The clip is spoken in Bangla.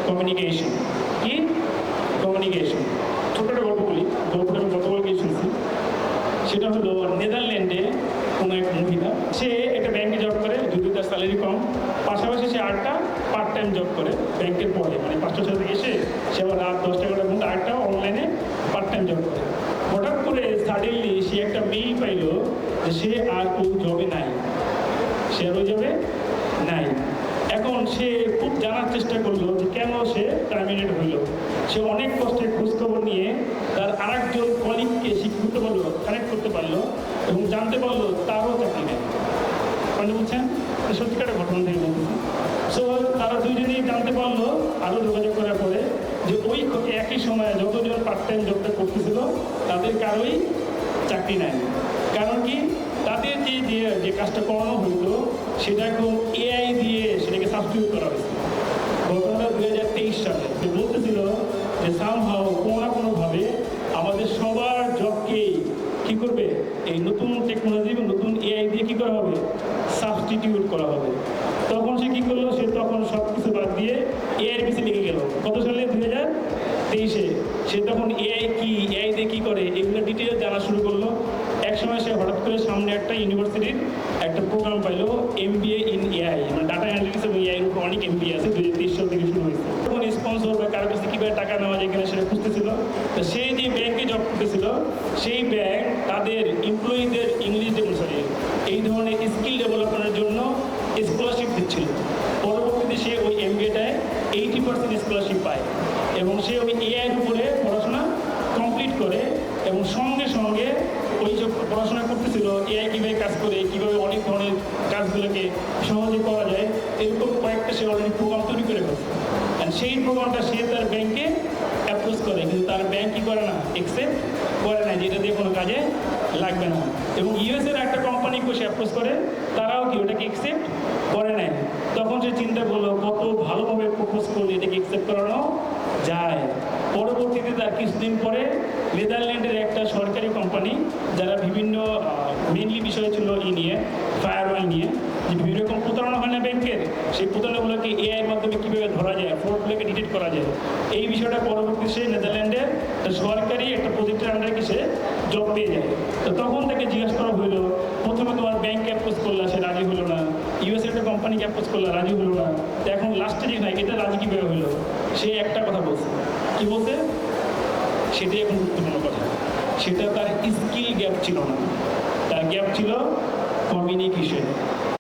কমিউনিকেশন। কি কমিউনিকেশন? ছোট একটা গল্প বলি, গল্পটা আমি গতকাল গিয়ে শুনছি। সেটা হলো নেদারল্যান্ডে কোনো এক মহিলা, সে একটা ব্যাংকে জব করে, যদিও তার স্যালারি কম, পাশাপাশি সে আরেকটা পার্ট টাইম জব করে ব্যাংকের পরে, মানে 5টা-6টা থেকে এসে সে আবার রাত 10টা-11টার মধ্যে আরেকটা অনলাইনে পার্ট টাইম জব করে। হঠাৎ করে সাডেনলি সে একটা মেইল পাইল যে সে আর ওই জবে নাই, সে আর ওই জবে নাই। এখন সে খুব জানার চেষ্টা করলো যে কেন সে টার্মিনেট হইল। সে অনেক কষ্টে খোঁজখবর নিয়ে তার আরেকজন কলিগকে শিক্ষিত পারলো, কানেক্ট করতে পারলো এবং জানতে পারলো তারও চাকরি নেই। মানে বলছেন সত্যিকার ঘটনা থেকে বলতেছি। সো তারা দুইজনেই জানতে পারলো আরও যোগাযোগ করার পরে যে ওই একই সময়ে যতজন পার্ট টাইম জবটা করতেছিল তাদের কারোই চাকরি নেয়। কারণ কি? তাদের যে কাজটা করানো হতো সেটা এখন এআই দিয়ে সেটাকে সাবস্টিটিউট করা হয়েছে। ঘটনাটা 2023 সালে সে বলতেছিল যে সামহাও কোনো না কোনোভাবে আমাদের সবার জবকেই কী করবে, এই নতুন টেকনোলজি এবং নতুন এআই দিয়ে কী করা হবে, সাবস্টিটিউট করা হবে। তখন সে কী করলো, সে তখন সব কিছু বাদ দিয়ে এআইয়ের পিছিয়ে লেগে গেল। কত সালে? 2023-এ। সে তখন এআই কি, এআই দিয়ে কী করে এগুলো ডিটেলস জানা শুরু করলো। এক সময় সে হঠাৎ করে সামনে একটা ইউনিভার্সিটির একটা প্রোগ্রাম পাইলো, MBA ইন এআই, মানে ডাটা অ্যানালিটিক্স এবং এআইয়ের উপর অনেক MBA আছে, 2023 সাল থেকে শুরু হয়েছে। তখন স্পন্সর বা কারো কাছে কীভাবে টাকা নেওয়া যায় কিনা সেটা খুঁজতেছিল। তো সে যে ব্যাংকে জব করতেছিল সেই ব্যাংক তাদের এমপ্লয়িদের ইংলিশ সরি এই ধরনের স্কিল ডেভেলপমেন্টের জন্য স্কলারশিপ দিচ্ছিল। পরবর্তীতে সে ওই MBAটায় 80% স্কলারশিপ পায় এবং সে ওই এআইয়ের উপরে পড়াশোনা কমপ্লিট করে এবং সঙ্গে সঙ্গে ওই যে পড়াশোনা করতেছিল এআই কীভাবে কাজ করে, কীভাবে অনেক ধরনের কাজগুলোকে সহজে করা যায়, এরকম কয়েকটা সে অলরেডি প্রোগ্রাম তৈরি করে ফেলছে। অ্যান্ড সেই প্রোগ্রামটা সে তার ব্যাংকে অ্যাপ্রোচ করে, কিন্তু তার ব্যাংক কী করে না, অ্যাকসেপ্ট করে না, যেটা দিয়ে কোনো কাজে লাগবে না। এবং ইউএসের একটা কোম্পানিকে সে অ্যাপ্রোচ করে, তারাও কি ওটাকে অ্যাকসেপ্ট করে নেয়। তখন সে চিন্তা করলো কত ভালোভাবে প্রপোজ করলে এটাকে অ্যাকসেপ্ট করানো যায়। পরবর্তীতে তার কিছুদিন পরে নেদারল্যান্ডের একটা সরকারি কোম্পানি, যারা বিভিন্ন মেনলি বিষয় ছিল নিয়ে ফায়ারওয়াল নিয়ে, যে বিভিন্ন রকম প্রতারণা হয় না ব্যাংকের, সেই প্রতারণাগুলোকে এআইয়ের মাধ্যমে কীভাবে ধরা যায়, ফ্রডগুলোকে ডিটেক্ট করা যায়, এই বিষয়টা পরবর্তী সে নেদারল্যান্ডের সরকারি একটা প্রজেক্টের আন্ডারে সে জব পেয়ে যায়। তো তখন তাকে জিজ্ঞাসা করা হলো, প্রথমে তোমার ব্যাংকে অ্যাপ্রোচ করলা, সে রাজি হলো না, ইউএসের একটা কোম্পানিকে অ্যাপ্রোচ করলা, রাজি হলো না, তো এখন লাস্টে যে না এটা রাজি কীভাবে হলো, সে একটা কথা বলছে। কী বলতে? সেটাই এখন গুরুত্বপূর্ণ কথা, সেটা তার স্কিল গ্যাপ ছিল না, তার গ্যাপ ছিল কমিউনিকেশন।